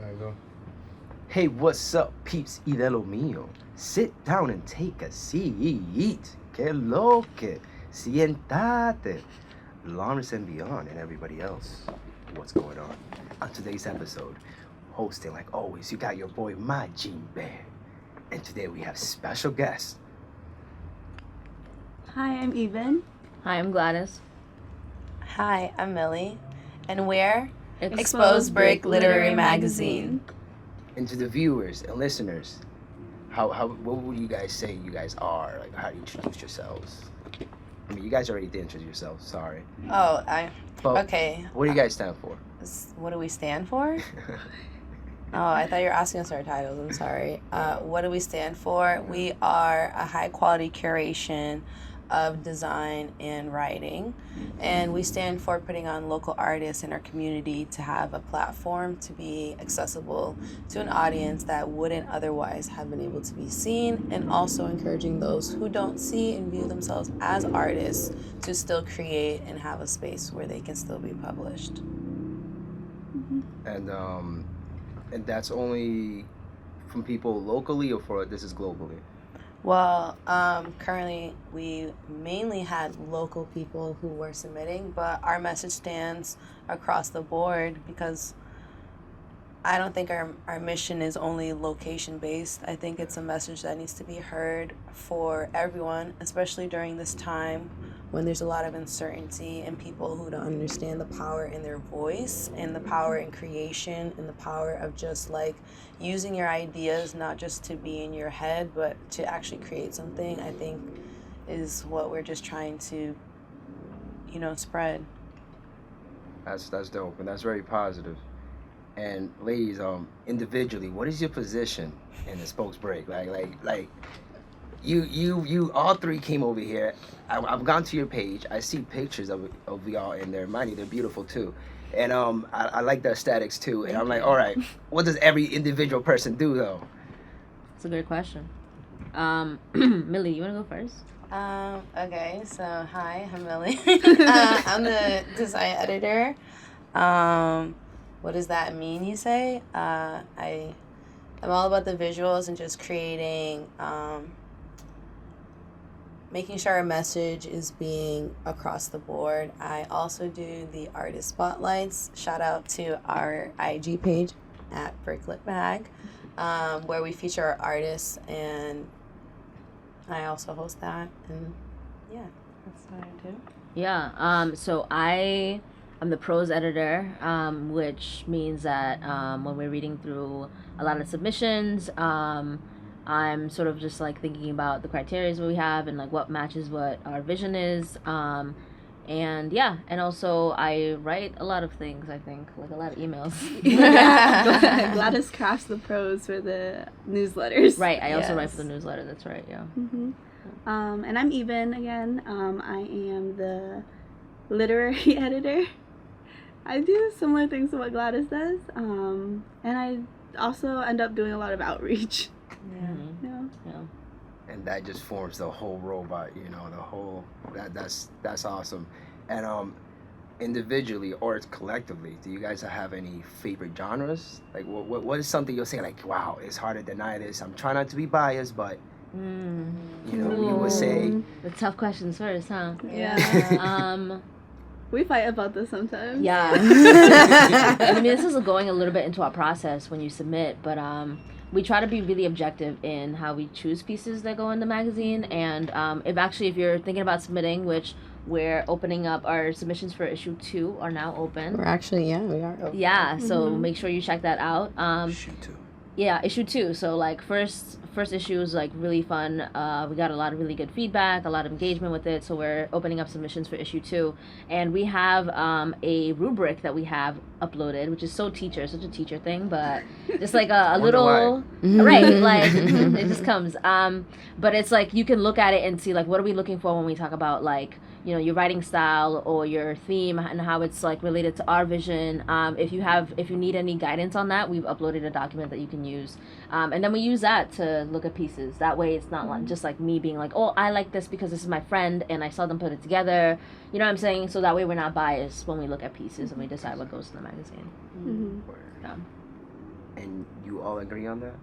There you go. Hey, what's up, peeps y de lo mío? Sit down and take a seat. Que lo que. Sientate. Lawrence and beyond and everybody else. What's going on? On today's episode, hosting like always, you got your boy Majimbe. And today we have special guests. Hi, I'm Even. Hi, I'm Gladys. Hi, I'm Millie, and we're Exposed Brick Literary Magazine. And to the viewers and listeners, what would you guys say you guys are? Like, how do you introduce yourselves? I mean, you guys already did introduce yourselves. Sorry. But okay. What do you guys stand for? What do we stand for? Oh, I thought you were asking us our titles. I'm sorry. What do we stand for? We are a high quality curation of design and writing, and we stand for putting on local artists in our community to have a platform to be accessible to an audience that wouldn't otherwise have been able to be seen, and also encouraging those who don't see and view themselves as artists to still create and have a space where they can still be published. And that's only from people locally, or for this is globally? Well, currently we mainly had local people who were submitting, but our message stands across the board because I don't think our mission is only location based. I think it's a message that needs to be heard for everyone, especially during this time when there's a lot of uncertainty and people who don't understand the power in their voice and the power in creation and the power of just like using your ideas not just to be in your head but to actually create something. I think is what we're just trying to spread. That's dope, and that's very positive. And ladies, individually, what is your position in the spokes break? Like you all three came over here. I've gone to your page. I see pictures of y'all in there. Mind you, they're beautiful too. And I like the aesthetics too. And I'm like, all right, what does every individual person do though? That's a good question. Millie, you want to go first? Okay, so hi, I'm Millie. I'm the design editor. What does that mean, you say? I'm all about the visuals and just creating, making sure our message is being across the board. I also do the artist spotlights. Shout out to our IG page at Bricklit Mag, where we feature our artists, and I also host that. And yeah, that's what I do. Yeah. So I'm the prose editor, which means that when we're reading through a lot of submissions, I'm sort of just like thinking about the criteria we have and like what matches what our vision is. And yeah, and also I write a lot of things, I think, like a lot of emails. Gladys crafts the prose for the newsletters. Right, I also write for the newsletter, that's right, yeah. Mm-hmm. And I'm Even again. I am the literary editor. I do similar things to what Gladys does. And I also end up doing a lot of outreach. Yeah. And that just forms the whole robot, the whole that's awesome. And individually or collectively, do you guys have any favorite genres? Like what is something you'll say like, wow, it's hard to deny this. I'm trying not to be biased, but you would say The tough questions first, huh? Yeah. We fight about this sometimes. Yeah. I mean, this is going a little bit into our process when you submit, but we try to be really objective in how we choose pieces that go in the magazine. And if you're thinking about submitting, which we're opening up, our submissions for issue 2 are now open. We are open. Yeah, so make sure you check that out. issue 2. Yeah, issue 2. So like first issue is like really fun. We got a lot of really good feedback, a lot of engagement with it. So we're opening up submissions for issue 2, and we have a rubric that we have uploaded, which is such a teacher thing, but just like a little right, like it just comes. But it's like you can look at it and see like what are we looking for when we talk about like your writing style or your theme and how it's like related to our vision. If you need any guidance on that, we've uploaded a document that you can use, and then we use that to look at pieces. That way it's not like, just like me being like, oh, I like this because this is my friend and I saw them put it together, you know what I'm saying? So that way we're not biased when we look at pieces and we decide what goes in the magazine. Mm-hmm. Yeah. and you all agree on that?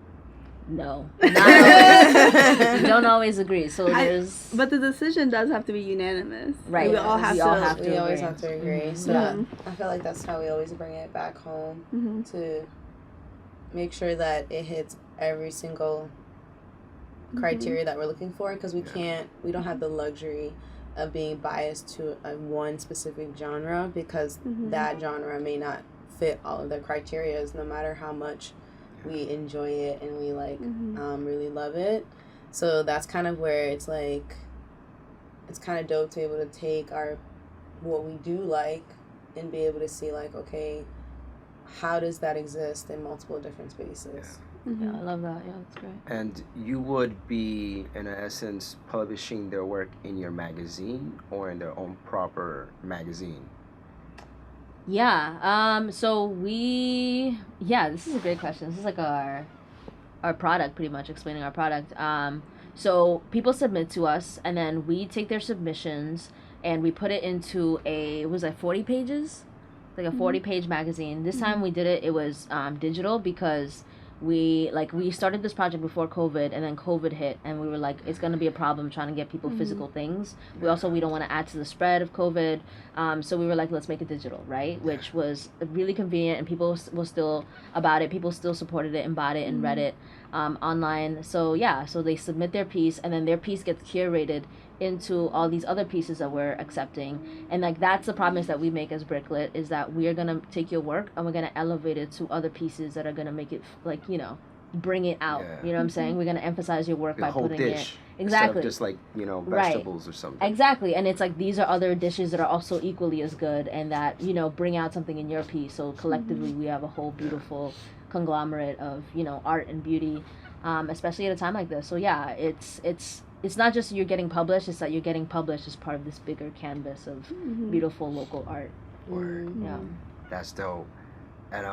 No, not always. We don't always agree. So there's. But the decision does have to be unanimous. Right. We all have we to. always have to agree. Mm-hmm. So Yeah. I feel like that's how we always bring it back home Mm-hmm. to make sure that it hits every single criteria that we're looking for, because we don't have the luxury of being biased to a one specific genre, because that genre may not fit all of the criterias, no matter how much we enjoy it and we really love it. So that's kind of where it's like, it's kind of dope to be able to take what we do like and be able to see like, okay, how does that exist in multiple different spaces? Yeah, I love that. Yeah, that's great. And you would be, in essence, publishing their work in your magazine or in their own proper magazine? Yeah. So this is a great question. This is like our product, pretty much explaining our product. So people submit to us, and then we take their submissions and we put it into it was like 40 pages, like a 40-page magazine. This time we did it was digital, because we started this project before COVID, and then COVID hit, and we were like, it's going to be a problem trying to get people physical things. We don't want to add to the spread of COVID, so we were like, let's make it digital, right? Which was really convenient, and people were still about it. People still supported it and bought it and read it online. So so they submit their piece, and then their piece gets curated into all these other pieces that we're accepting. And like, that's the promise that we make as Bricklit, is that we are going to take your work and we're going to elevate it to other pieces that are going to make it bring it out. You know what I'm saying? We're going to emphasize your work by putting dish, it exactly, just like vegetables or something. Exactly. And it's like, these are other dishes that are also equally as good, and that bring out something in your piece. So collectively we have a whole beautiful conglomerate of art and beauty, especially at a time like this. So it's not just you're getting published, it's that you're getting published as part of this bigger canvas of beautiful local art. Word. Yeah. That's dope. And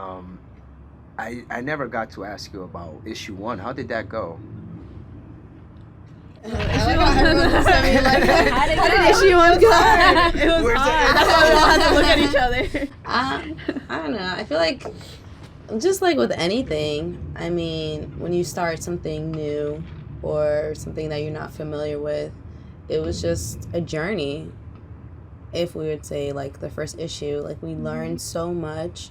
I never got to ask you about issue 1. How did that go? I like how everyone looks at me like, How did issue 1 go? It was hard. That's why we all had to look at each other. I don't know. I feel like, just like with anything, I mean, when you start something new or something that you're not familiar with, it was just a journey. If we would say like the first issue, like we learned so much.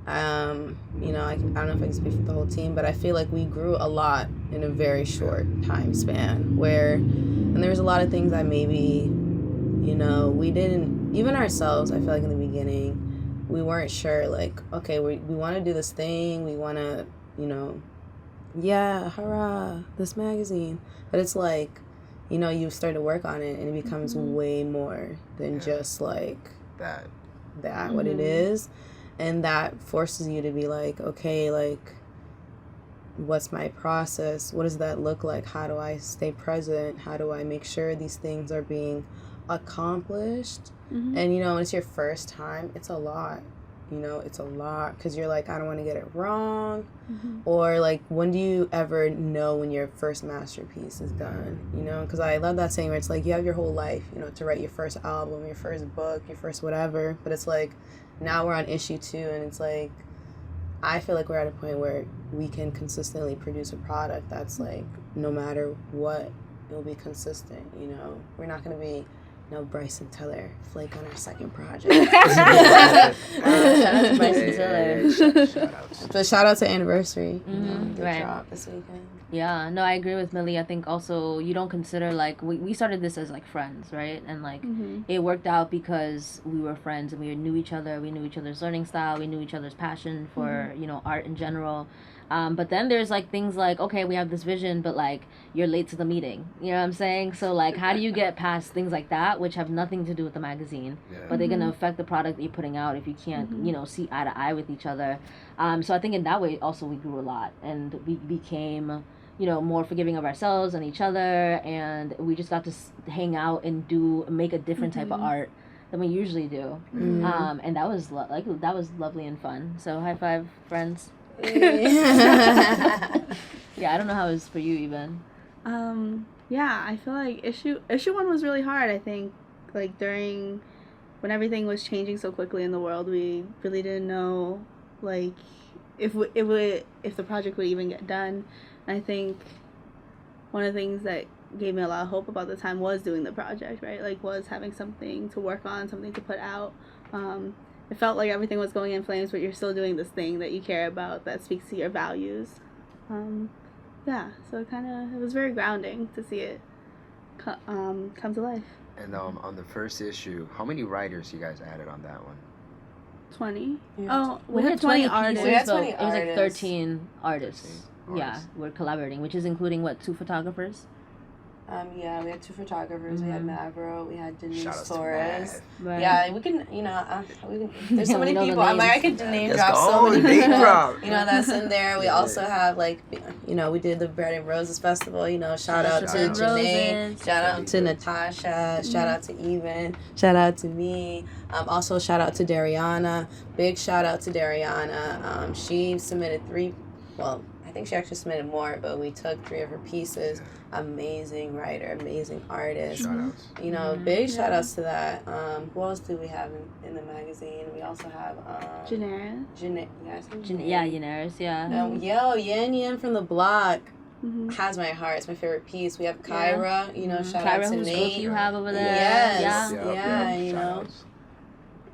I don't know if I can speak for the whole team, but I feel like we grew a lot in a very short time span, and there was a lot of things that maybe, we didn't, even ourselves, I feel like in the beginning, we weren't sure, like, okay, we want to do this thing, we want to, hurrah, this magazine. But it's like, you start to work on it, and it becomes way more than just like that what it is. And that forces you to be like, okay, like, what's my process? What does that look like? How do I stay present? How do I make sure these things are being accomplished? And, when it's your first time, it's a lot. It's a lot, because you're like, I don't want to get it wrong. Or like, when do you ever know when your first masterpiece is done? Because I love that saying where it's like, you have your whole life, to write your first album, your first book, your first whatever. But it's like, now we're on issue 2, and it's like, I feel like we're at a point where we can consistently produce a product that's like, no matter what, it'll be consistent. We're not going to be Bryson Tiller flake on our second project. Shout out to Bryson Tiller. Shout outs. But shout out to Anniversary. Right. Drop this weekend. Yeah, no, I agree with Millie. I think also you don't consider, like, we started this as like friends, right? And like it worked out because we were friends and we knew each other. We knew each other's learning style. We knew each other's passion for art in general. But then there's like things like, okay, we have this vision, but like you're late to the meeting. You know what I'm saying? So like, how do you get past things like that, which have nothing to do with the magazine, but they're gonna affect the product that you're putting out if you can't, see eye to eye with each other. So I think in that way also we grew a lot, and we became, more forgiving of ourselves and each other, and we just got to hang out and make a different type of art than we usually do. And that was that was lovely and fun. So high five, friends. Yeah, I don't know how it was for you, even. I feel like issue 1 was really hard. I think like when everything was changing so quickly in the world, we really didn't know like if the project would even get done. And I think one of the things that gave me a lot of hope about the time was doing the project, right? Like, was having something to work on, something to put out. It felt like everything was going in flames, but you're still doing this thing that you care about, that speaks to your values. So it was very grounding to see it come to life. And on the first issue, how many writers you guys added on that one? 20. Yeah. Oh, we had 20 artists. We had but 20 it was like artists. 13 artists. 13 Yeah, artists. we're collaborating, which is including, 2 photographers? We had 2 photographers. We had Mavro. We had Denise Shout out to Torres. Mav. Right. Yeah, we can, there's so We many know the people. I'm like, I names. could name Let's drop so go, many name people. drop. That's in there. We Yeah. also have, we did the Bread and Roses Festival. Shout out to Shout out. Janae. Roses. Shout out to Natasha. Shout out to Even. Shout out to me. Also, shout out to Dariana. Big shout out to Dariana. She submitted 3, I think she actually submitted more, but we took 3 of her pieces. Amazing writer, amazing artist. Shout outs. Big shout outs to that. Who else do we have in the magazine? We also have Janera. Yenaris, yeah. Yan Yan from the block Mm-hmm. has my heart. It's my favorite piece. We have Kyra. Shout Kyra, out to whose book Nate. you have over there. Yes. Yeah. Yeah, Shout outs.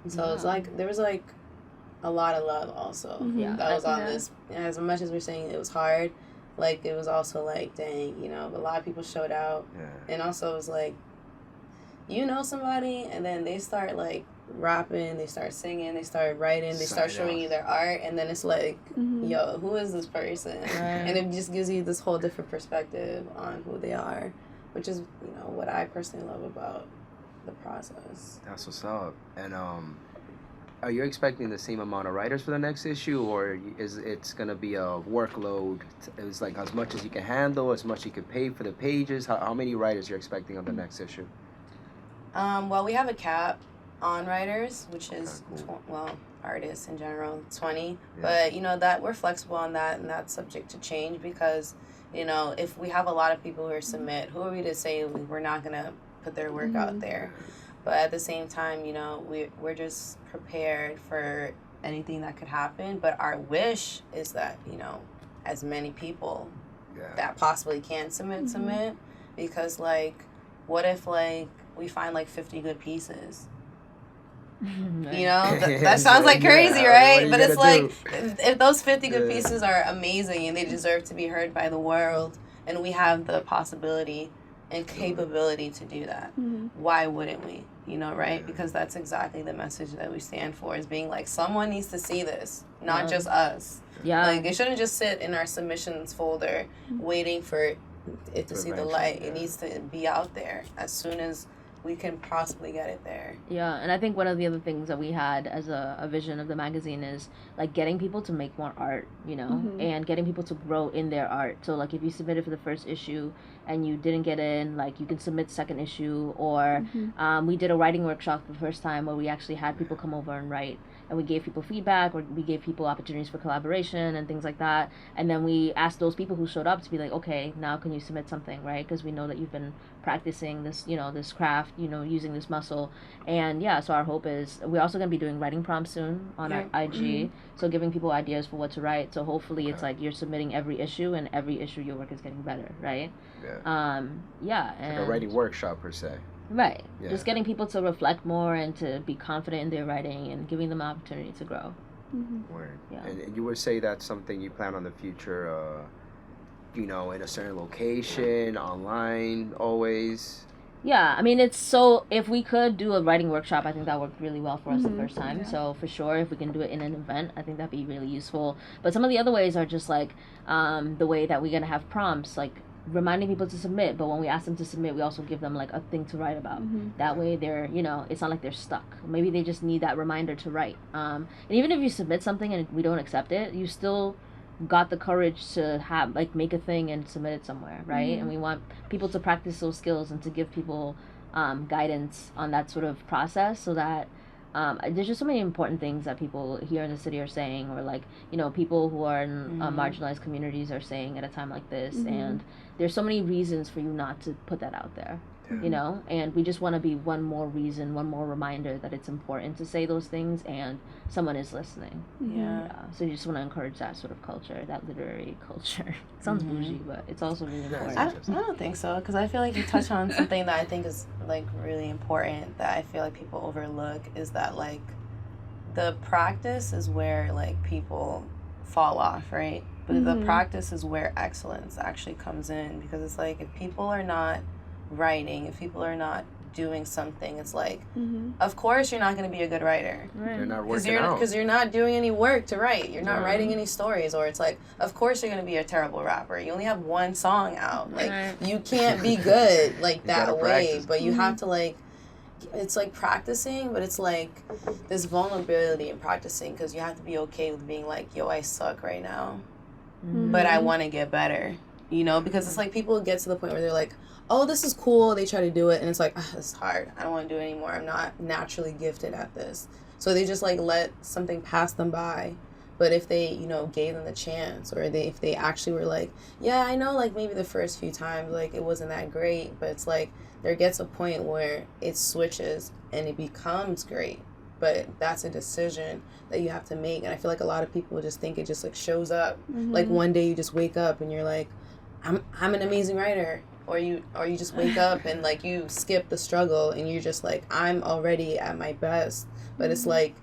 So it's there was a lot of love also Mhm. that was on Yeah. this. As much as we're saying it was hard, it was also dang, a lot of people showed out. Yeah. And also it was somebody, and then they start rapping, they start singing, they start writing, they start Something showing else. you their art, and then it's Mhm. yo, who is this person? Right. And it just gives you this whole different perspective on who they are, which is what I personally love about the process. That's what's up. And are you expecting the same amount of writers for the next issue, or is it's gonna be a workload? It's as much as you can handle, as much you can pay for the pages. How many writers you're expecting on the next issue? Well, we have a cap on writers, which is Okay, artists in general, 20. Yeah. But that we're flexible on that, and that's subject to change because if we have a lot of people who submit, who are we to say we're not gonna put their work out there? But at the same time, we're just prepared for anything that could happen. But our wish is that, as many people Yeah. that possibly can submit. Because, what if, we find, 50 good pieces? That sounds like crazy, Yeah, right? what are you But it's gonna if those 50 good Yeah. pieces are amazing and they deserve to be heard by the world, and we have the possibility and capability to do that, Mhm. why wouldn't we? Right? Yeah. Because that's exactly the message that we stand for, is being someone needs to see this, not Yeah. just us. Yeah. It shouldn't just sit in our submissions folder waiting for it to For see the mention, light. yeah. It needs to be out there as soon as we can possibly get it there. Yeah, and I think one of the other things that we had as a vision of the magazine is getting people to make more art, Mhm. and getting people to grow in their art. So if you submitted for the first issue and you didn't get in, you can submit second issue, or Mhm. we did a writing workshop for the first time where we actually had people come over and write, and we gave people feedback, or we gave people opportunities for collaboration and things like that. And then we asked those people who showed up to be okay, now can you submit something, right? Because we know that you've been practicing this, this craft, using this muscle. And yeah, so our hope is we're also going to be doing writing prompts soon on our IG. So giving people ideas for what to write. So hopefully it's you're submitting every issue, and every issue your work is getting better, right? Yeah. Yeah. Like And a writing workshop per se. right. Yeah. Just getting people to reflect more and to be confident in their writing and giving them an opportunity to grow. Mhm. Word. Yeah. And you would say that's something you plan on the future, in a certain location, online, always. Yeah, I mean, it's so, if we could do a writing workshop, I think that worked really well for us the Mhm. first time. Yeah. So for sure, if we can do it in an event, I think that'd be really useful. But some of the other ways are just the way that we're going to have prompts, reminding people to submit. But when we ask them to submit, we also give them a thing to write about. Mhm. That way they're, it's not like they're stuck. Maybe they just need that reminder to write. And even if you submit something and we don't accept it, you still got the courage to have make a thing and submit it somewhere, right? Mhm. And we want people to practice those skills and to give people guidance on that sort of process, so that there's just so many important things that people here in the city are saying, or people who are in marginalized communities are saying at a time like this. Mhm. And there's so many reasons for you not to put that out there. you know, and we just want to be one more reason, one more reminder that it's important to say those things and someone is listening. Yeah. So you just want to encourage that sort of culture, that literary culture. It sounds bougie, but it's also really important. I don't think so, because I feel like you touched on something that I think is like really important that I feel like people overlook, is that like the practice is where like people fall off, right? But the practice is where excellence actually comes in, because it's like if people are not writing, if people are not doing something, it's like of course you're not going to be a good writer. You're not working out. Because you're not doing any work to write. You're not writing any stories. Or it's like, of course you're going to be a terrible rapper. You only have one song out. Like, you can't be good like that way. Practice. But you have to like, it's like practicing, but it's like this vulnerability in practicing, because you have to be okay with being like, yo, I suck right now. But I want to get better. You know, because it's like people get to the point where they're like, oh, this is cool. They try to do it, and it's like, this is hard. I don't want to do it anymore. I'm not naturally gifted at this. So they just like let something pass them by. But if they, you know, gave them the chance, or if they actually were like, yeah, I know, like maybe the first few times, like it wasn't that great, but it's like there gets a point where it switches and it becomes great. But that's a decision that you have to make. And I feel like a lot of people just think it just like shows up. Like one day you just wake up and you're like, I'm an amazing writer. Or you just wake up and like you skip the struggle and you're just like, I'm already at my best. But it's like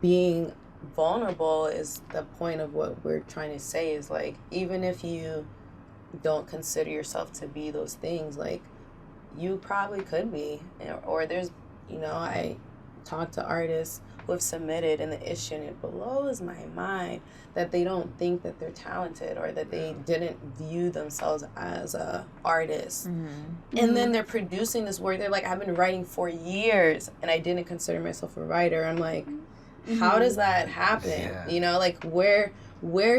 being vulnerable is the point of what we're trying to say, is like, even if you don't consider yourself to be those things, like you probably could be. Or there's, you know, I talk to artists who have submitted, and the issue, and it blows my mind that they don't think that they're talented, or that they didn't view themselves as a artist. And then they're producing this work. They're like, I've been writing for years and I didn't consider myself a writer. I'm like, how does that happen? You know, like where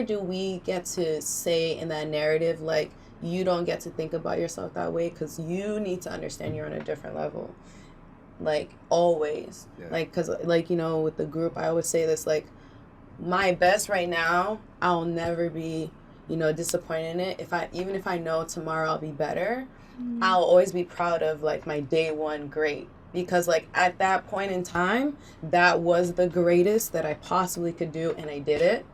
do we get to say in that narrative, like, you don't get to think about yourself that way, because you need to understand you're on a different level. Like, always. Like, because, like, you know, with the group, I always say this, like, my best right now, I'll never be, you know, disappointed in it. Even if I know tomorrow I'll be better, I'll always be proud of, like, my day one great. Because, like, at that point in time, that was the greatest that I possibly could do, and I did it.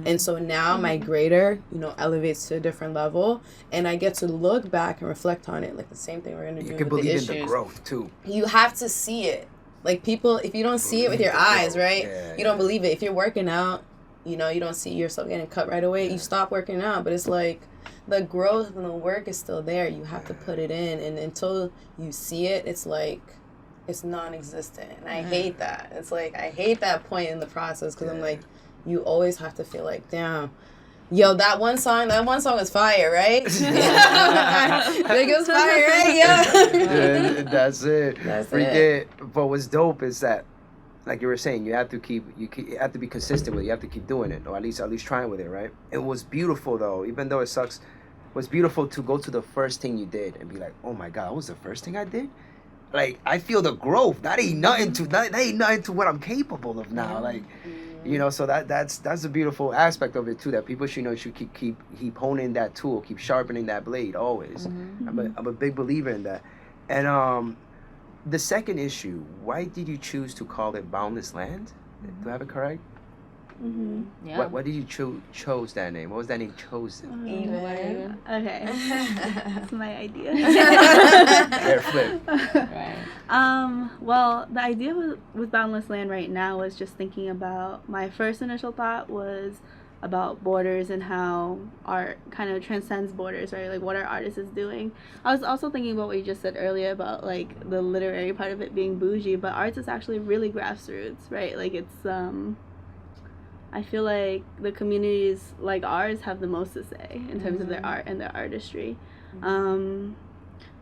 And so now my greater, you know, elevates to a different level, and I get to look back and reflect on it, like the same thing we're going to do with the issues. You can believe in the growth, too. You have to see it. Like, people, if you don't see it with your eyes, right, you don't believe it. If you're working out, you know, you don't see yourself getting cut right away, you stop working out. But it's like the growth and the work is still there. You have to put it in, and until you see it, it's like, it's non-existent. And I hate that. It's like, I hate that point in the process, because I'm like, you always have to feel like, damn, yo, that one song was fire, right? It was fire, right? Yeah, that's it. But what's dope is that, like you were saying, you have to be consistent with it. You have to keep doing it, or at least trying with it, right? It was beautiful, though, even though it sucks. It was beautiful to go to the first thing you did and be like, oh my God, that was the first thing I did? Like, I feel the growth. That ain't nothing to what I'm capable of now. Like, you know, so that's a beautiful aspect of it too, that people should, you know, should keep honing that tool, keep sharpening that blade always. I'm a big believer in that. And the second issue, why did you choose to call it Boundless Land? Do I have it correct? Yeah. Why did you chose that name? What was that name chosen? Okay. That's my idea. Hair flip. Well, the idea with Boundless Land right now was just thinking about, my first initial thought was about borders and how art kind of transcends borders, right? Like, what our artist is doing. I was also thinking about what you just said earlier about, like, the literary part of it being bougie, but arts is actually really grassroots, right? Like, it's, I feel like the communities like ours have the most to say in terms of their art and their artistry.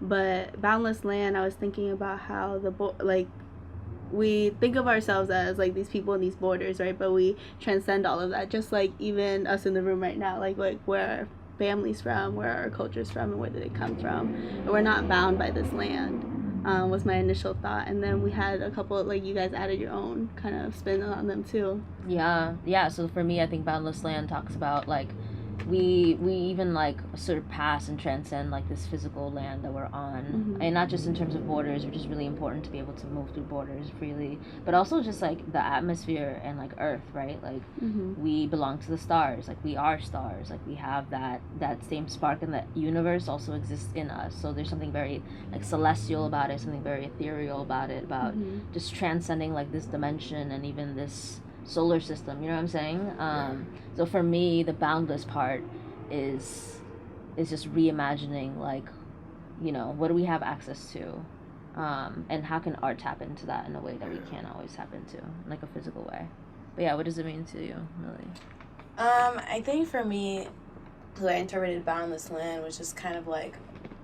But Boundless Land, I was thinking about how we think of ourselves as like these people in these borders, right? But we transcend all of that, just like even us in the room right now, like where our family's from, where our culture's from, and where did it come from. And we're not bound by this land. Was my initial thought, and then we had a couple, like, you guys added your own kind of spin on them too. Yeah. So for me, I think Boundless Land talks about, like, we even like surpass and transcend like this physical land that we're on, and not just in terms of borders, which is really important to be able to move through borders freely, but also just like the atmosphere and like Earth, right? Like we belong to the stars, like we are stars, like we have that same spark, and the universe also exists in us. So there's something very like celestial about it, something very ethereal about it, about just transcending like this dimension and even this solar system, you know what I'm saying? So for me, the boundless part is just reimagining, like, you know, what do we have access to, and how can art tap into that in a way that we can't always tap into, in like a physical way. But yeah, what does it mean to you, Millie? I think for me, the way I interpreted Boundless Land was just kind of like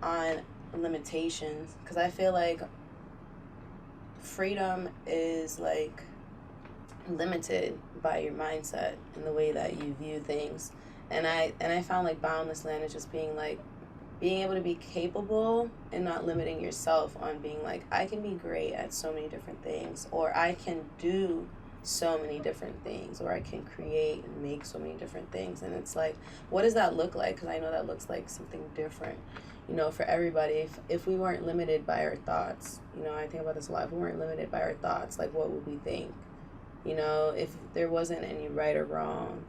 on limitations, because I feel like freedom is like limited by your mindset and the way that you view things, and I found like Boundless Land is just being able to be capable and not limiting yourself on being like, I can be great at so many different things, or I can do so many different things, or I can create and make so many different things. And it's like, what does that look like? Because I know that looks like something different, you know, for everybody. If we weren't limited by our thoughts, you know, I think about this a lot. If we weren't limited by our thoughts, like, what would we think? You know, if there wasn't any right or wrong,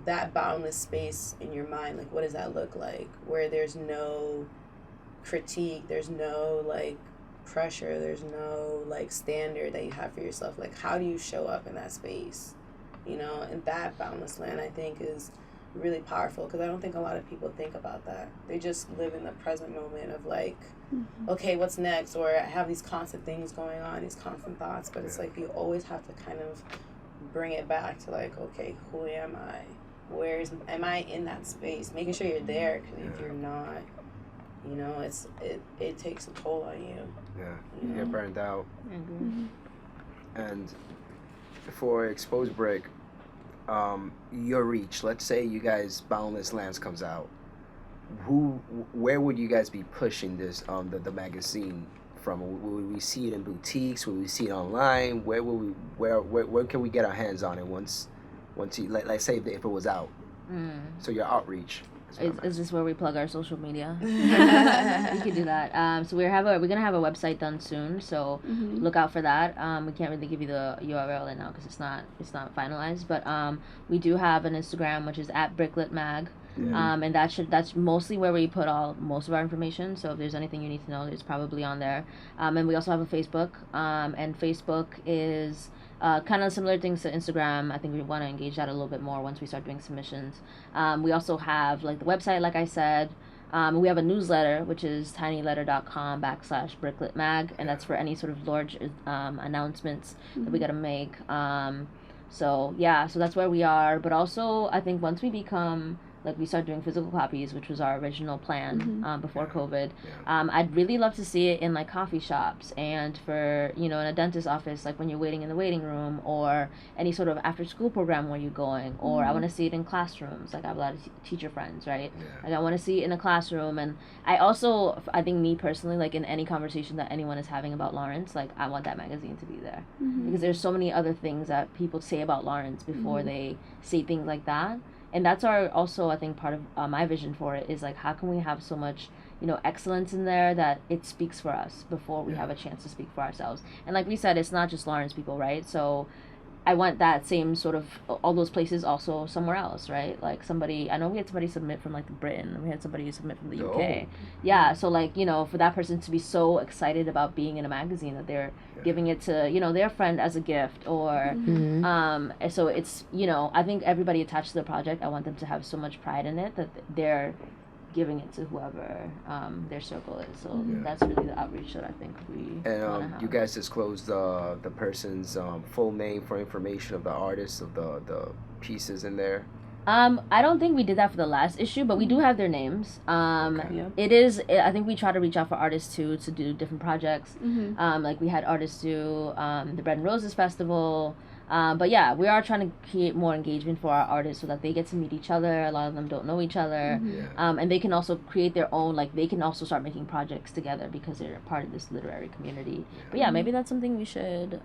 that boundless space in your mind, like, what does that look like? Where there's no critique, there's no, like, pressure, there's no, like, standard that you have for yourself. Like, how do you show up in that space? You know, and that boundless land, I think, is really powerful, because I don't think a lot of people think about that. They just live in the present moment of, like, okay, what's next? Or I have these constant things going on, these constant thoughts, but it's like you always have to kind of bring it back to like, okay, who am I? Am I in that space? Making sure you're there, because if you're not, you know, it takes a toll on you. Yeah, you you know? get burned out. And for Exposed Break, your reach, let's say you guys, Boundless Lands comes out, where would you guys be pushing this the magazine from? Will we see it in boutiques? Will we see it online? Where can we get our hands on it once you let's say if it was out? So your outreach. Is this where we plug our social media? We could do that. So we're gonna have a website done soon. So look out for that. We can't really give you the URL right now because it's not finalized. But we do have an Instagram, which is @BrickletMag. And that's mostly where we put most of our information. So if there's anything you need to know, it's probably on there. And we also have a Facebook. And Facebook is kind of similar things to Instagram. I think we want to engage that a little bit more once we start doing submissions. We also have like the website, like I said. We have a newsletter, which is tinyletter.com/brickletmag, and that's for any sort of large announcements that we got to make. So that's where we are. But also, I think once we become, like, we start doing physical copies, which was our original plan before COVID. I'd really love to see it in like coffee shops, and for, you know, in a dentist's office, like when you're waiting in the waiting room, or any sort of after school program where you're going, or I want to see it in classrooms. Like I have a lot of teacher friends, right? Like I want to see it in a classroom. And I think me personally, like in any conversation that anyone is having about Lawrence, like I want that magazine to be there, because there's so many other things that people say about Lawrence before they say things like that. And that's also I think part of my vision for it is like, how can we have so much, you know, excellence in there that it speaks for us before we have a chance to speak for ourselves. And like we said, it's not just Lawrence people, right? So I want that same sort of, all those places also somewhere else, right? Like I know we had somebody submit from like Britain, and we had somebody submit from the UK. Yeah, so like, you know, for that person to be so excited about being in a magazine that they're giving it to, you know, their friend as a gift, or so it's, you know, I think everybody attached to the project, I want them to have so much pride in it that they're giving it to whoever their circle is. So that's really the outreach that I think we want to have. You guys disclosed the person's full name for information of the artist, of the pieces in there? I don't think we did that for the last issue, but we do have their names. It is, I think we try to reach out for artists too, to do different projects. Like we had artists do the Bread and Roses Festival. But yeah, we are trying to create more engagement for our artists so that they get to meet each other. A lot of them don't know each other. And they can also create their own, like they can also start making projects together because they're part of this literary community. But yeah, maybe that's something we should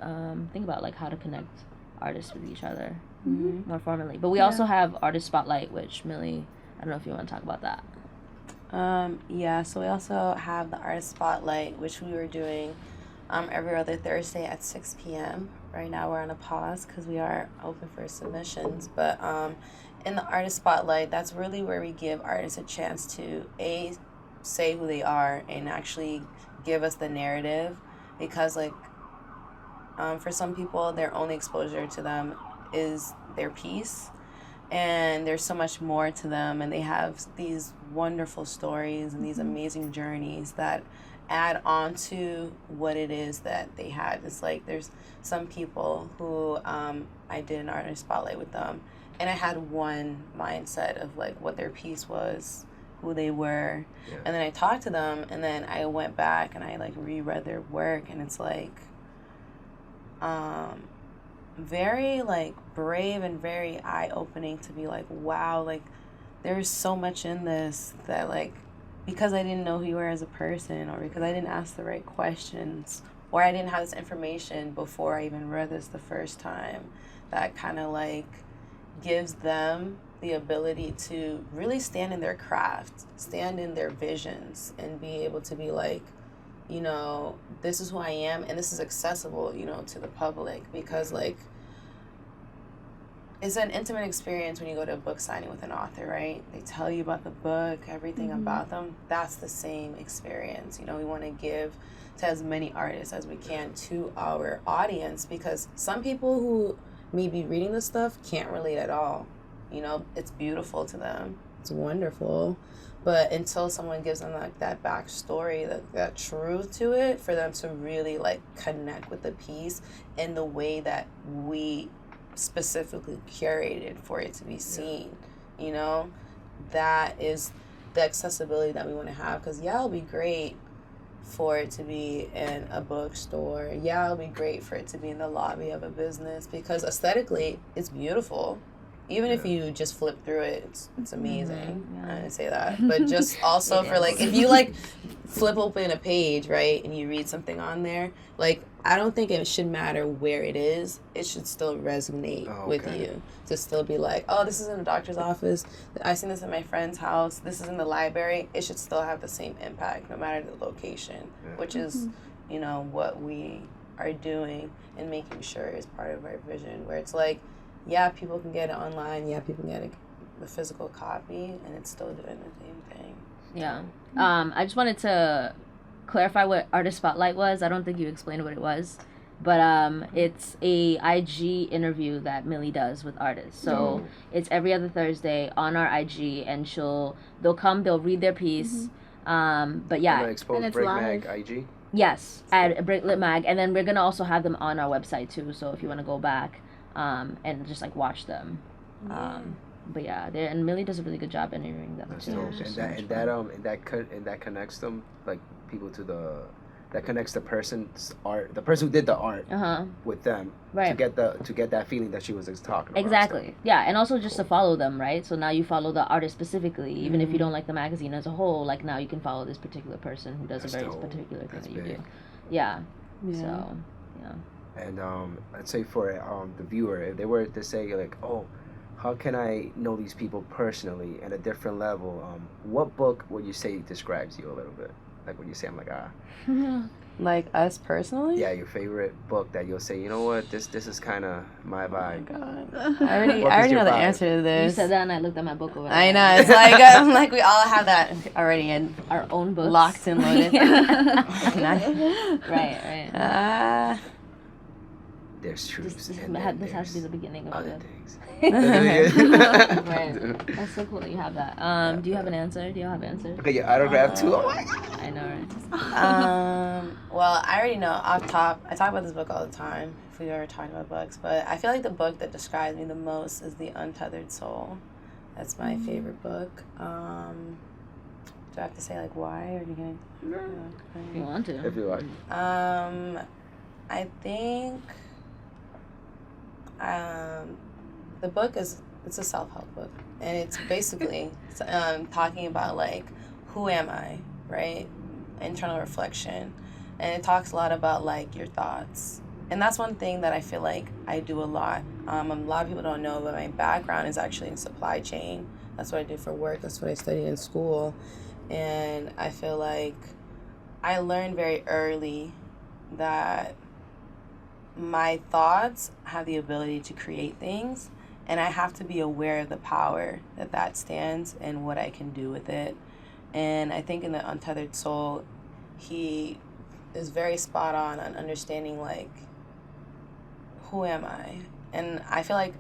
think about, like how to connect artists with each other. more formally. But we also have Artist Spotlight, which Millie, I don't know if you want to talk about that. Yeah, so we also have the Artist Spotlight, which we were doing every other Thursday at 6 p.m. Right now we're on a pause because we are open for submissions. But in the Artist Spotlight, that's really where we give artists a chance to, say who they are and actually give us the narrative. Because, like, for some people, their only exposure to them is their piece. And there's so much more to them, and they have these wonderful stories and these amazing journeys that add on to what it is that they had. It's like there's some people who I did an Artist Spotlight with them, and I had one mindset of like what their piece was, who they were, and then I talked to them, and then I went back and I like reread their work, and it's like very like brave and very eye-opening to be like, wow, like there's so much in this that like because I didn't know who you were as a person, or because I didn't ask the right questions, or I didn't have this information before I even read this the first time, that kind of like gives them the ability to really stand in their craft, stand in their visions, and be able to be like, you know, this is who I am, and this is accessible, you know, to the public. Because like it's an intimate experience when you go to a book signing with an author, right? They tell you about the book, everything about them. That's the same experience. You know, we want to give to as many artists as we can to our audience, because some people who may be reading this stuff can't relate at all. You know, it's beautiful to them. It's wonderful. But until someone gives them like that backstory, that truth to it, for them to really like connect with the piece in the way that we specifically curated for it to be seen, you know, that is the accessibility that we want to have. Because it'll be great for it to be in a bookstore. It'll be great for it to be in the lobby of a business, because aesthetically it's beautiful. Even if you just flip through it, it's amazing. I didn't say that. But just also for like, if you like flip open a page, right, and you read something on there, like, I don't think it should matter where it is. It should still resonate with you. To still be like, oh, this is in a doctor's office. I seen this in my friend's house. This is in the library. It should still have the same impact no matter the location, which is, you know, what we are doing and making sure is part of our vision, where it's like, people can get it online. People can get the physical copy, and it's still doing the same thing. Yeah. I just wanted to clarify what Artist Spotlight was. I don't think you explained what it was, but it's a IG interview that Millie does with artists. So it's every other Thursday on our IG, and they'll read their piece. But yeah, Exposed Break Mag IG. Yes, at Breaklit Mag, and then we're gonna also have them on our website too. So if you want to go back and just like watch them. But yeah, and Millie does a really good job interviewing them. That's dope. And that connects them, like people to that connects the person's art, the person who did the art with them, right? To get that feeling that she was talking about. Exactly. Yeah, and also just to follow them, right? So now you follow the artist specifically, even if you don't like the magazine as a whole. Like now you can follow this particular person who does a very particular thing that you do. Yeah. So yeah. And let's say for the viewer, if they were to say like, oh, how can I know these people personally at a different level? What book would you say describes you a little bit? Like when you say, I'm like, Like us personally? Yeah, your favorite book that you'll say, you know what, this is kind of my vibe. Oh my God. I already know the answer to this. You said that and I looked at my book over there. I know. It's like, I'm like, we all have that already in our own books. Locked and loaded. Right. There's truths. This has to be the beginning of other it. things. Right. That's so cool that you have that. Do you have an answer? Do you have answers? Okay, your autograph too. Oh my God. I know, right? Well, I already know off top. I talk about this book all the time if we ever talk about books, but I feel like the book that describes me the most is The Untethered Soul. That's my favorite book. Do I have to say like why, or are you gonna? If you want to. If you like. I think. The book it's a self-help book, and it's basically talking about like who am I, right? Internal reflection, and it talks a lot about like your thoughts, And that's one thing that I feel like I do a lot. A lot of people don't know, but my background is actually in supply chain. That's what I did for work. That's what I studied in school. And I feel like I learned very early that my thoughts have the ability to create things, and I have to be aware of the power that stands and what I can do with it. And I think in the Untethered Soul, he is very spot on understanding, like, who am I? And I feel like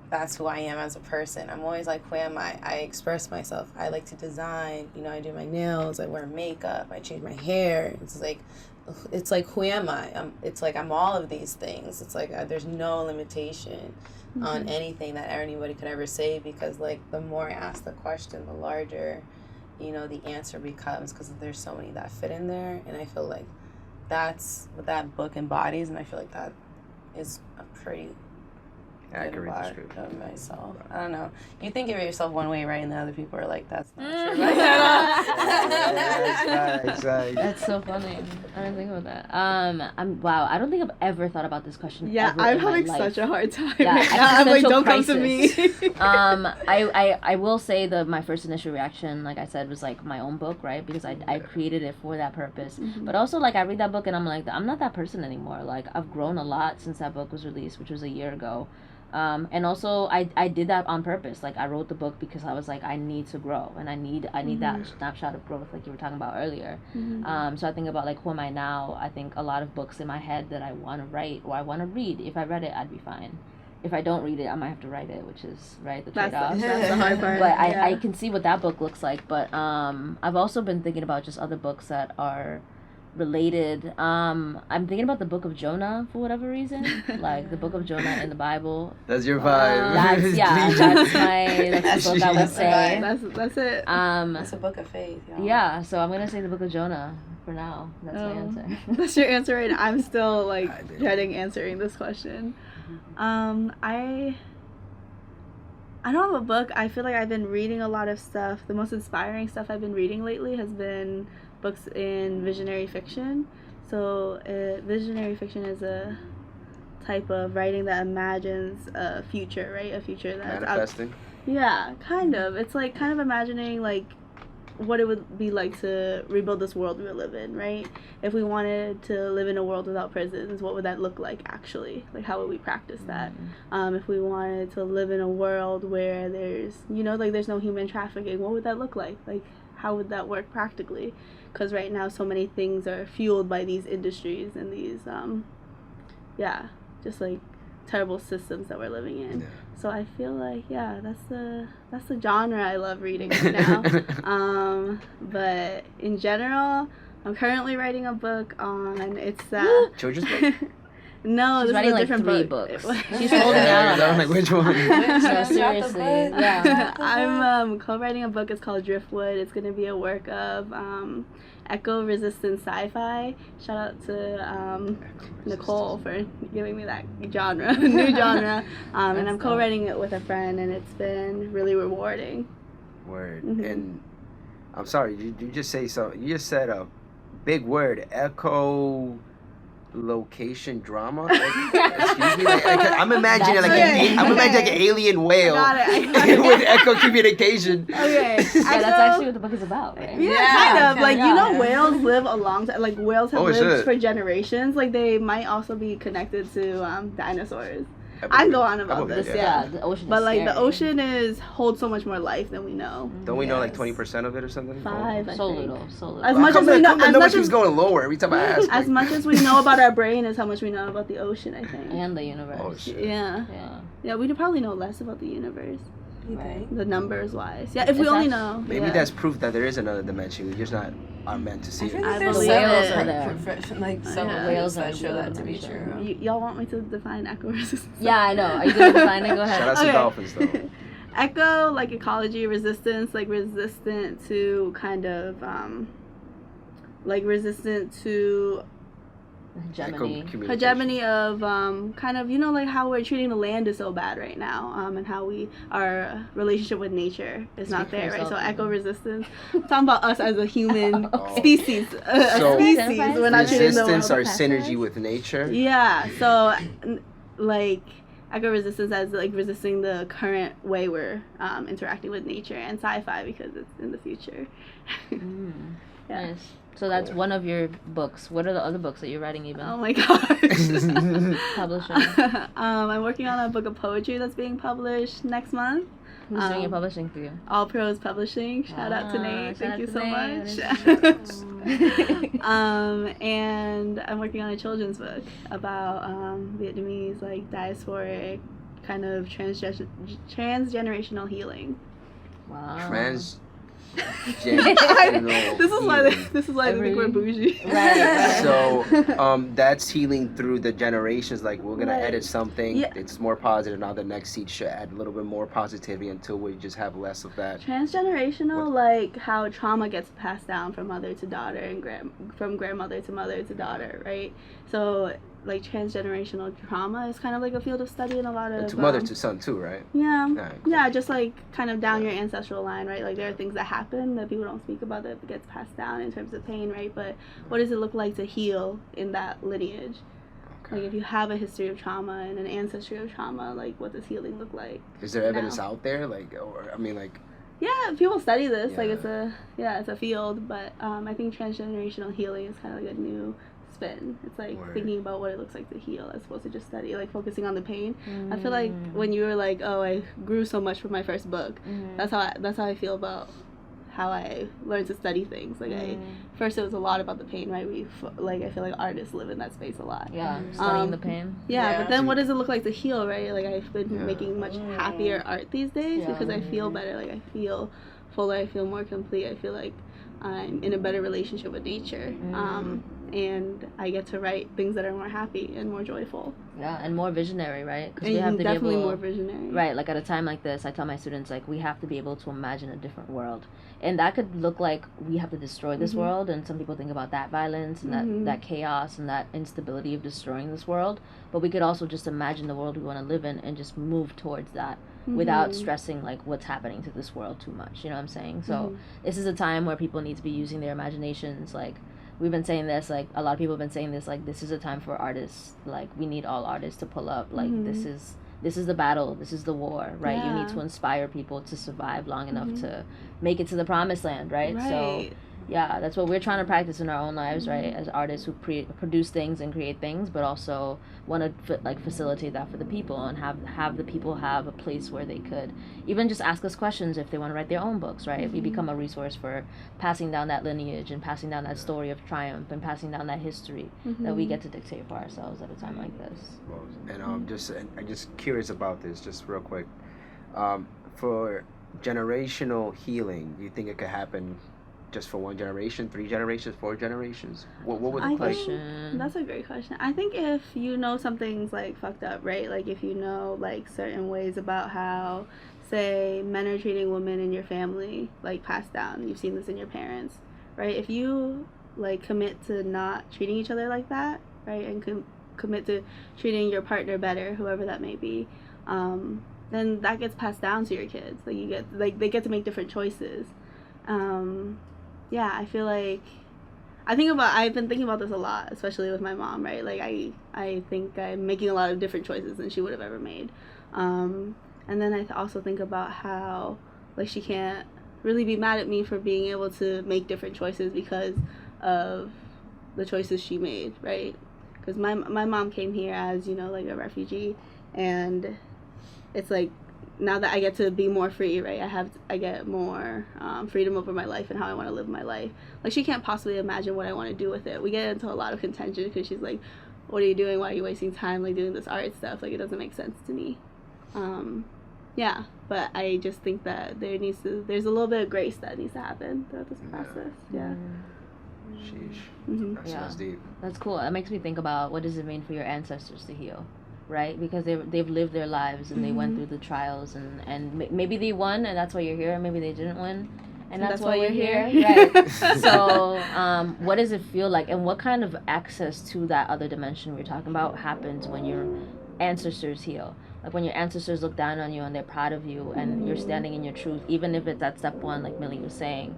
that's who I am as a person. I'm always like, who am I? I express myself. I like to design. You know, I do my nails. I wear makeup. I change my hair. It's like, who am I? It's like I'm all of these things. It's like there's no limitation on anything that anybody could ever say, because, like, the more I ask the question, the larger, you know, the answer becomes, because there's so many that fit in there. And I feel like that's what that book embodies, and I feel like that is a pretty accurate good description of myself. I don't know. You think of yourself one way, right? And the other people are like, that's not true. Exactly. That's so funny. I didn't think about that. Wow. I don't think I've ever thought about this question. Yeah, ever I'm in my having life. such a hard time Yeah, right now. I'm like, don't come to me. I will say that my first initial reaction, like I said, was like my own book, right? Because I created it for that purpose. But also, like, I read that book and I'm like, I'm not that person anymore. Like, I've grown a lot since that book was released, which was a year ago. And also I did that on purpose. Like, I wrote the book because I was like, I need to grow, and I need that snapshot of growth, like you were talking about earlier. So I think about, like, who am I now? I think a lot of books in my head that I want to write or I want to read. If I read it, I'd be fine. If I don't read it, I might have to write it, which is, right, the trade-off. That's the hard part. But I can see what that book looks like. But I've also been thinking about just other books that are related. I'm thinking about the Book of Jonah for whatever reason, like the Book of Jonah in the Bible. That's your vibe. That's the book I would say. That's it. It's a book of faith, y'all. Yeah, so I'm gonna say the Book of Jonah for now. That's my answer. That's your answer, right? I'm still like dreading answering this question. I don't have a book. I feel like I've been reading a lot of stuff. The most inspiring stuff I've been reading lately has been books in visionary fiction. So visionary fiction is a type of writing that imagines a future, right? A future that's manifesting. Yeah, kind of. It's like kind of imagining like what it would be like to rebuild this world we live in, right? If we wanted to live in a world without prisons, what would that look like actually? Like, how would we practice that? If we wanted to live in a world where there's, you know, like there's no human trafficking, what would that look like? Like, how would that work practically? Because right now so many things are fueled by these industries and these, just like terrible systems that we're living in. Yeah. So I feel like, that's the genre I love reading right now. But in general, I'm currently writing a book on, it's Children's book? no, She's this writing is a like different 3 book. books. She's holding out. I'm like, which one? No, seriously. Yeah. I'm co-writing a book. It's called Driftwood. It's going to be a work of echo-resistant sci-fi. Shout out to Nicole for giving me that genre, new genre. And I'm co-writing it with a friend, and it's been really rewarding. Word. And I'm sorry, you just say something. You just said a big word, echo location drama. Excuse me. Like, I'm imagining I'm imagining like an alien whale I got it. with echo communication. Okay. Yeah, that's actually what the book is about, right? Yeah, kind of. Like, you know, whales live a long time. Like, whales have lived shit. for generations. Like, they might also be connected to dinosaurs. I go on about this, Yeah, the ocean. But is like scary. the ocean holds so much more life than we know. Don't we know like 20% of it or something? 5, I So think. little, so little. As much as we know, as keeps going lower every time I ask. as much as we know about our brain is how much we know about the ocean, I think. And the universe. Oh shit. Yeah. Yeah, we'd probably know less about the universe, Right. the numbers wise. Yeah, if we only know. Maybe that's proof that there is another dimension. We just not are meant to see I it. feel I like there's believe several it. some Yeah. whales that Whales show are that to be good. true. Y'all want me to define echo resistance? Yeah, I know. Are you gonna define it? Go ahead. Shout out to dolphins though. Echo, like ecology, resistance, like resistant to kind of, like resistant to hegemony of kind of, you know, like how we're treating the land is so bad right now, and how our relationship with nature is not there, right? So eco-resistance. I'm talking about us as a human species. So Species. We're not treating the resistance or synergy with nature. Yeah. So like eco-resistance as like resisting the current way we're interacting with nature, and sci-fi because it's in the future. Yeah. Nice. So that's one of your books. What are the other books that you're writing even? Oh my gosh. Publishing. I'm working on a book of poetry that's being published next month. Who's doing your publishing for you? All Pros Publishing. Shout out to Nate. Thank you so much. And I'm working on a children's book about Vietnamese like diasporic kind of transgenerational healing. Wow. This is why they think we're bougie. Right. So that's healing through the generations. Like we're gonna edit something, it's more positive. Now the next seed should add a little bit more positivity until we just have less of that. Transgenerational, like how trauma gets passed down from mother to daughter and from grandmother to mother to daughter, right? So like transgenerational trauma is kind of like a field of study in a lot of to mother to son too, right? Yeah. Right, cool. Yeah, just like kind of down your ancestral line, right? Like there are things that happen that people don't speak about that gets passed down in terms of pain, right? But what does it look like to heal in that lineage? Okay. Like if you have a history of trauma and an ancestry of trauma, like what does healing look like? Is there evidence out there? Like, or I mean, like. Yeah, people study this. Yeah. Like it's a field, but I think transgenerational healing is kind of like a new spin. It's like thinking about what it looks like to heal as opposed to just study, like focusing on the pain. I feel like when you were like, oh, I grew so much from my first book, that's how I feel about how I learned to study things. Like first it was a lot about the pain, right? I feel like artists live in that space a lot. Yeah, studying the pain. Yeah, but then what does it look like to heal, right? Like I've been making much happier art these days because I feel better. Like I feel fuller. I feel more complete. I feel like I'm in a better relationship with nature. And I get to write things that are more happy and more joyful. Yeah, and more visionary, right? Because we have to definitely be able, more visionary. Right, like at a time like this, I tell my students, like, we have to be able to imagine a different world. And that could look like we have to destroy this world, and some people think about that violence and that chaos and that instability of destroying this world. But we could also just imagine the world we want to live in and just move towards that without stressing, like, what's happening to this world too much. You know what I'm saying? So this is a time where people need to be using their imaginations, like, we've been saying this, like, a lot of people have been saying this, like, this is a time for artists. Like, we need all artists to pull up. Like, this is the battle. This is the war, right? You need to inspire people to survive long enough to make it to the promised land, right? So, yeah, that's what we're trying to practice in our own lives, right? As artists who produce things and create things, but also want to facilitate that for the people and have the people have a place where they could even just ask us questions if they want to write their own books, right? We become a resource for passing down that lineage and passing down that story of triumph and passing down that history that we get to dictate for ourselves at a time like this. And I'm just curious about this, just real quick. For generational healing, do you think it could happen just for one generation, 3 generations, 4 generations? What would the question? That's a great question. I think if you know something's like fucked up, right? Like if you know like certain ways about how, say, men are treating women in your family, like passed down. You've seen this in your parents, right? If you like commit to not treating each other like that, right, and commit to treating your partner better, whoever that may be, then that gets passed down to your kids. Like they get to make different choices. Yeah, I feel like I've been thinking about this a lot, especially with my mom, right? Like I think I'm making a lot of different choices than she would have ever made. And then I also think about how like she can't really be mad at me for being able to make different choices because of the choices she made, right? Because my mom came here as, you know, like a refugee, and it's like now that I get to be more free, right? I get more freedom over my life and how I want to live my life. Like she can't possibly imagine what I want to do with it. We get into a lot of contention because she's like, "What are you doing? Why are you wasting time like doing this art stuff? Like it doesn't make sense to me." Yeah, but I just think that there's a little bit of grace that needs to happen throughout this process. Yeah. Sheesh. That sounds deep. That's cool. That makes me think about what does it mean for your ancestors to heal, right? Because they've lived their lives and they went through the trials and maybe they won and that's why you're here, and maybe they didn't win, And that's why why you're we're here. Right. So, what does it feel like, and what kind of access to that other dimension we're talking about happens when your ancestors heal? Like when your ancestors look down on you and they're proud of you and you're standing in your truth, even if it's at step one, like Millie was saying.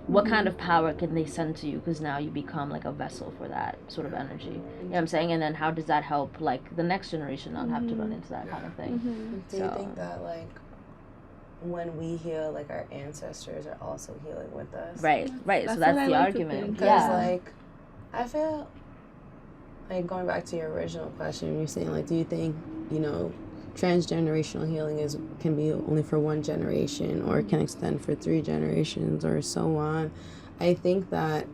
What kind of power can they send to you? Because now you become like a vessel for that sort of energy. You know what I'm saying? And then how does that help like the next generation not have to run into that kind of thing? Do you think that like when we heal, like our ancestors are also healing with us? Right. So that's the argument. Because like I feel like going back to your original question, you're saying like, do you think, you know, transgenerational healing can be only for one generation or can extend for 3 generations or so on? I think that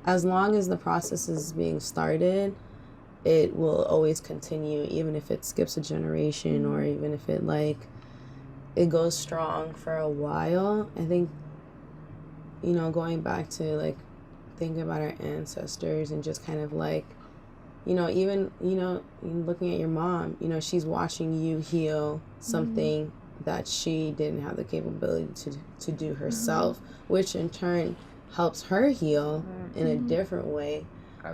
as long as the process is being started, it will always continue, even if it skips a generation or even if it goes strong for a while. I think, you know, going back to like thinking about our ancestors and just kind of like, you know, even, you know, looking at your mom, you know, she's watching you heal something that she didn't have the capability to do herself, which in turn helps her heal in a different way,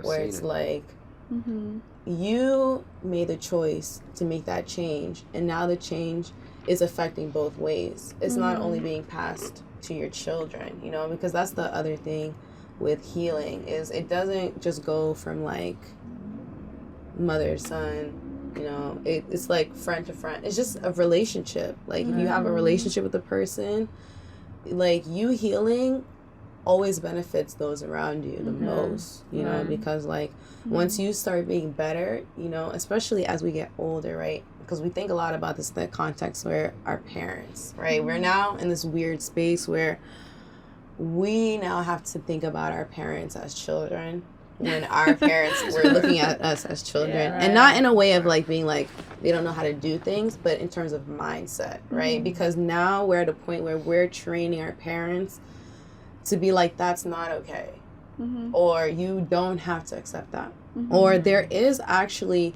where it's like, you made the choice to make that change, and now the change is affecting both ways. It's not only being passed to your children, you know, because that's the other thing with healing, is it doesn't just go from like mother, son, you know, it's like friend to friend. It's just a relationship. Like if you have a relationship with a person, like you healing always benefits those around you the most, you know, because like once you start being better, you know, especially as we get older, right? Because we think a lot about this in the context where our parents, right? We're now in this weird space where we now have to think about our parents as children when our parents were looking at us as children. And not in a way of like being like they don't know how to do things, but in terms of mindset, right? Because now we're at a point where we're training our parents to be like, that's not okay, or you don't have to accept that, or there is actually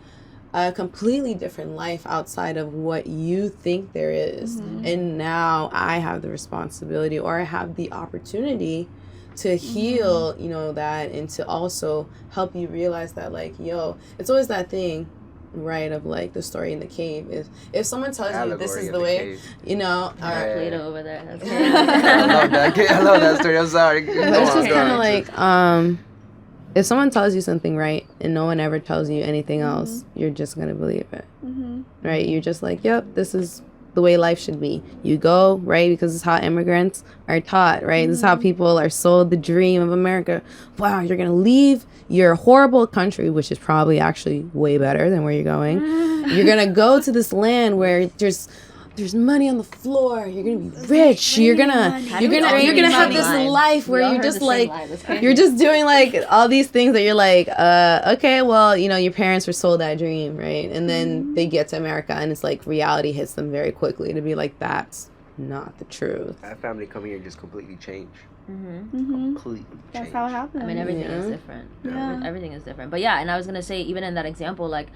a completely different life outside of what you think there is, and now I have the responsibility, or I have the opportunity to heal, you know, that, and to also help you realize that, like, yo, it's always that thing, right, of like the story in the cave. If someone tells you this is the way, cave. You know, Plato over there. That's I love that story. I'm sorry. But it's just kind of like, if someone tells you something right and no one ever tells you anything else, you're just gonna believe it, right? You're just like, yep, this is the way life should be. You go, right? Because this is how immigrants are taught, right? This is how people are sold the dream of America. Wow, you're gonna leave your horrible country, which is probably actually way better than where you're going. You're gonna go to this land where there's money on the floor. You're gonna be rich. You're gonna have this life where you're just like, you're just doing like all these things that you're like, okay, well, you know, your parents were sold that dream, right? And then they get to America and it's like reality hits them very quickly to be like, that's not the truth. That family coming here just completely changed. Completely. That's how it happens. I mean, everything is different. Everything is different. But yeah, and I was gonna say, even in that example, like,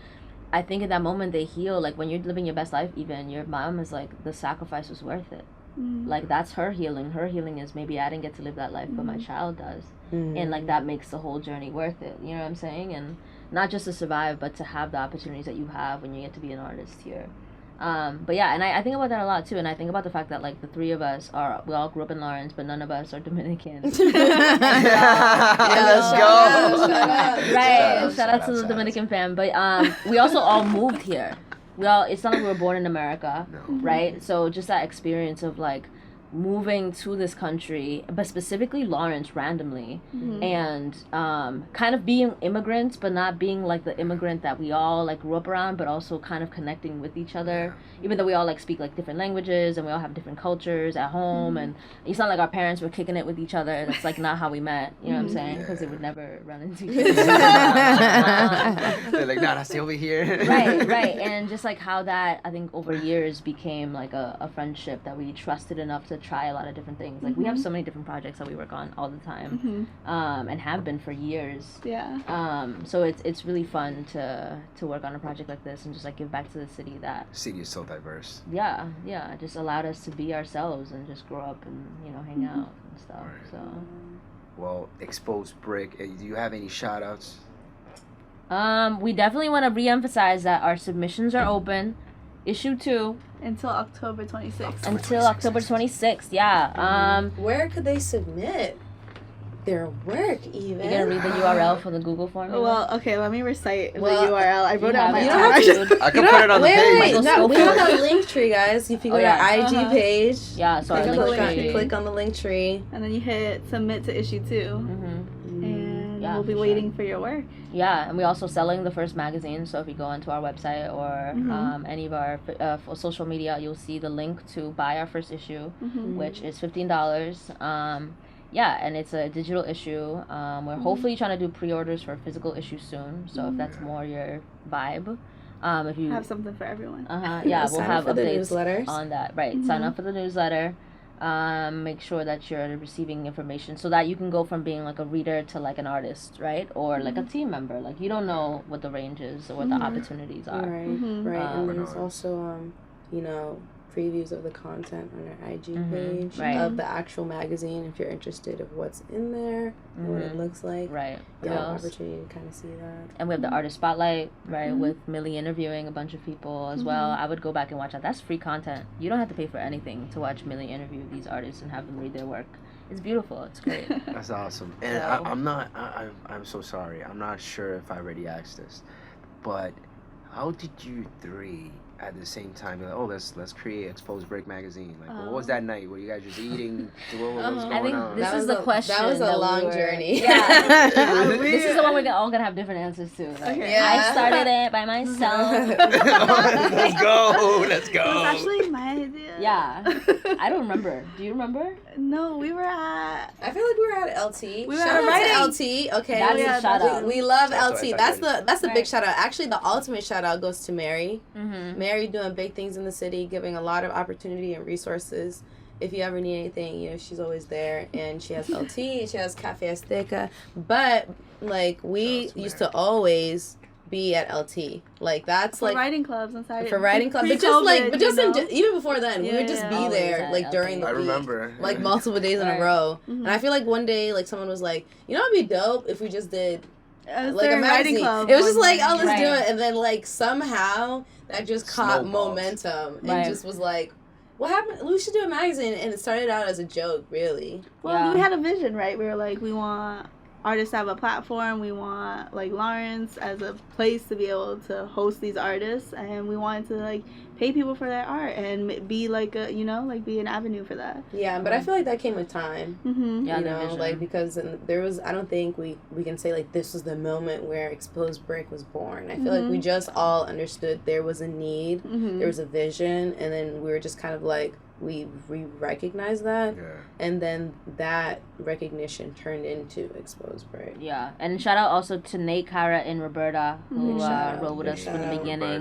I think in that moment they heal, like when you're living your best life, even your mom is like, the sacrifice was worth it. Like that's her healing. Her healing is, maybe I didn't get to live that life, but my child does. And like that makes the whole journey worth it. You know what I'm saying? And not just to survive, but to have the opportunities that you have when you get to be an artist here. But yeah, and I think about that a lot too, and I think about the fact that like the three of us we all grew up in Lawrence, but none of us are Dominican. Let's go. Right, shout out to the Dominican fam. But we also all moved here. It's not like we were born in America, right? So just that experience of like moving to this country, but specifically Lawrence randomly, and kind of being immigrants, but not being like the immigrant that we all like grew up around, but also kind of connecting with each other, even though we all like speak like different languages and we all have different cultures at home, and it's not like our parents were kicking it with each other. That's like not how we met, you know what I'm saying? Because they would never run into each other. They're like, nah, I stay over here. right, and just like how that, I think over years became like a friendship that we trusted enough to try a lot of different things. Like we have so many different projects that we work on all the time, and have been for years. Yeah. So it's really fun to work on a project like this and just like give back to the city that. City is so diverse. Yeah, just allowed us to be ourselves and just grow up and hang out and stuff. Right. So. Well, Exposed Brick. Do you have any shout outs? We definitely want to re-emphasize that our submissions are open. Issue 2 Until October 26th. until October 26th. Yeah. Where could they submit their work even? You gonna read the URL for the Google form? Well, okay, let me recite Well, the URL. I wrote it on my you don't tab. have to- I can put it on the wait, page. Wait, no, Michael we have Scofield. a link tree, guys. If you go Oh, to yeah. our IG page, Yeah, so our Click on link the link tree. tree. click on the link tree. And then you hit submit to issue 2. And Yeah, we'll be for waiting for your work. Yeah, and we're also selling the first magazine. So if you go onto our website or any of our social media, you'll see the link to buy our first issue, which is $15. Yeah, and it's a digital issue. We're hopefully trying to do pre-orders for a physical issue soon. So if that's more your vibe, if you Have something for everyone. yeah, we'll Sign up have for the updates newsletters. on that. Right, sign up for the newsletter. Make sure that you're receiving information so that you can go from being like a reader to like an artist, right? Or like a team member. Like you don't know what the range is or what the opportunities are. Right, right. And there's Bernard. also, previews of the content on our IG page Right. of the actual magazine if you're interested of what's in there and what it looks like. Right. You We have also- opportunity to kind of see that. And we have the artist spotlight, right, with Millie interviewing a bunch of people as well. I would go back and watch that. That's free content. You don't have to pay for anything to watch Millie interview these artists and have them read their work. It's beautiful. It's great. That's awesome. And So- I'm so sorry. I'm not sure if I already asked this, but how did you three at the same time be like, oh, let's create Exposed Break magazine? Like, what was that night? Were you guys just eating? What was going I think on? this That is was the a- question. that was a we long were- journey. Yeah. This is the one we're all gonna have different answers to. Like, Okay. Yeah. I started it by myself. Let's go. Let's It was go. actually my idea. Yeah. I don't remember. Do you remember? No, we were at. I feel like we were at LT. We were shout at out writing. to LT. Okay. That's yeah, a shout out. We love That's what I LT. thought That's the big Right. shout out. Actually, the ultimate shout out goes to Mary. Mm-hmm. Mary doing big things in the city, giving a lot of opportunity and resources. If you ever need anything, she's always there. And she has LT, she has Cafe Azteca. But like we Shout out to used Mary. to always be at LT. Like that's For like writing clubs inside. for writing club, but just even before then, we would just be Yeah. there Always like at during the I week. remember. Like multiple days in a Right. row. Mhm. And I feel like one day like someone was like, it'd be dope if we just did like a writing magazine. club. It was just one like, oh, morning. let's do Right. it. And then like somehow that just caught Snowballed. momentum and Right. just was like, what happened? We should do a magazine. And it started out as a joke, really. Well, Yeah. we had a vision, right? We were like, we want artists to have a platform. We want like Lawrence as a place to be able to host these artists, and we wanted to like pay people for their art and be like a be an avenue for that. Yeah, but I feel like that came with time. Mm-hmm. Yeah, You the know, vision. like because there was, I don't think we can say like this was the moment where Exposed Brick was born. I feel like we just all understood there was a need, Mm-hmm. there was a vision, and then we were just kind of like, we recognized that, Yeah. and then that recognition turned into Exposed Brick. Yeah, and shout out also to Nate, Cara, and Roberta who Shout out. rode with Big us from shout the out. beginning.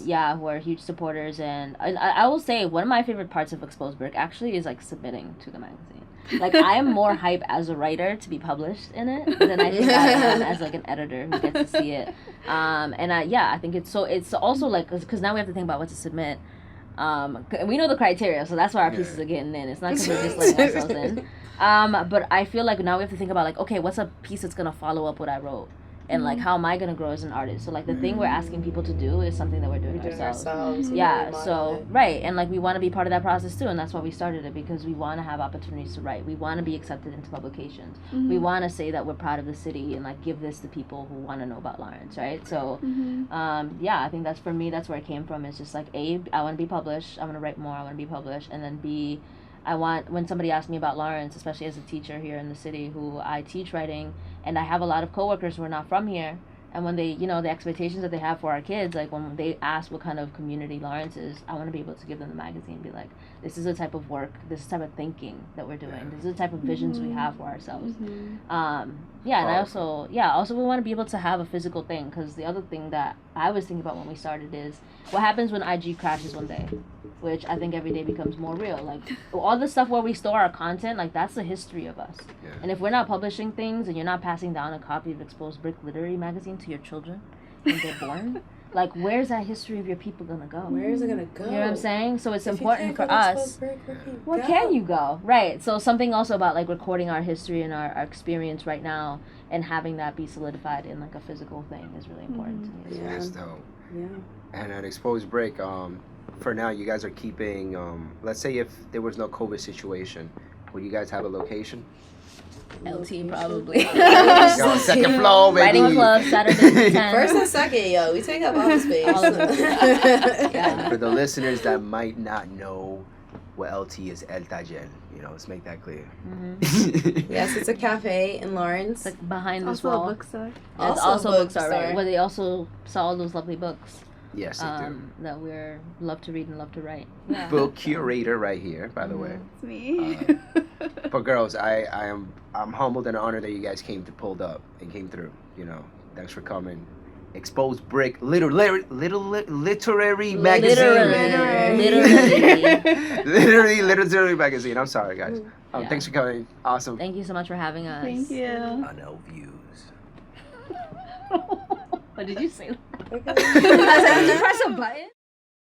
Yeah. Who are huge supporters, and I will say one of my favorite parts of Exposed Brick actually is like submitting to the magazine. Like I am more hype as a writer to be published in it than I think I am as like an editor who gets to see it. I think it's also like because now we have to think about what to submit. And we know the criteria, so that's why our pieces are getting in. It's not because we're just letting ourselves in. But I feel like now we have to think about like, okay, what's a piece that's gonna follow up what I wrote, and like how am I gonna grow as an artist? So like the thing we're asking people to do is something that we're doing ourselves. We Yeah, really so model it. right, and like we want to be part of that process too, and that's why we started it, because we want to have opportunities to write. We want to be accepted into publications. We want to say that we're proud of the city and like give this to people who want to know about Lawrence, right? So, I think that's for me. That's where it came from. It's just like A, I want to be published. I want to write more. I want to be published, and then B, I want, when somebody asks me about Lawrence, especially as a teacher here in the city who I teach writing, and I have a lot of coworkers who are not from here. And when they, the expectations that they have for our kids, like when they ask what kind of community Lawrence is, I want to be able to give them the magazine and be like, this is the type of work, this is the type of thinking that we're doing, this is the type of visions we have for ourselves. And I also we want to be able to have a physical thing, because the other thing that I was thinking about when we started is what happens when IG crashes one day, which I think every day becomes more real. Like all the stuff where we store our content, like that's the history of us. Yeah. And if we're not publishing things and you're not passing down a copy of Exposed Brick Literary Magazine to your children when they're born, like where's that history of your people gonna go? Where is it gonna go? You know what I'm saying? So it's If important you for can't go to us. Exposed Brick, where can you Where go? can you go? Right. So something also about like recording our history and our experience right now and having that be solidified in like a physical thing is really important to me as well. Yeah. That's dope. Yeah. And at Exposed Break, for now, you guys are keeping, let's say if there was no COVID situation, would you guys have a location? LT probably. Yo, second floor, baby. Writing club, Saturday 10. First and second, yo, we take up all the space. All of it. And for the listeners that might not know what LT is, El Taller, you know, let's make that clear. Mm-hmm. Yes, it's a cafe in Lawrence. It's like behind this Also a wall. bookstore. It's also a bookstore, right? Where they also sell all those lovely books Yes, they do. that we're love to read and love to write. Book curator right here, by the way. It's me. But girls, I'm humbled and honored that you guys pulled up and came through. You know, thanks for coming. Exposed Brick literary magazine. Literary magazine. I'm sorry, guys. Yeah. Thanks for coming. Awesome. Thank you so much for having us. Thank you. No views. What did you say? Okay. Did you press a button?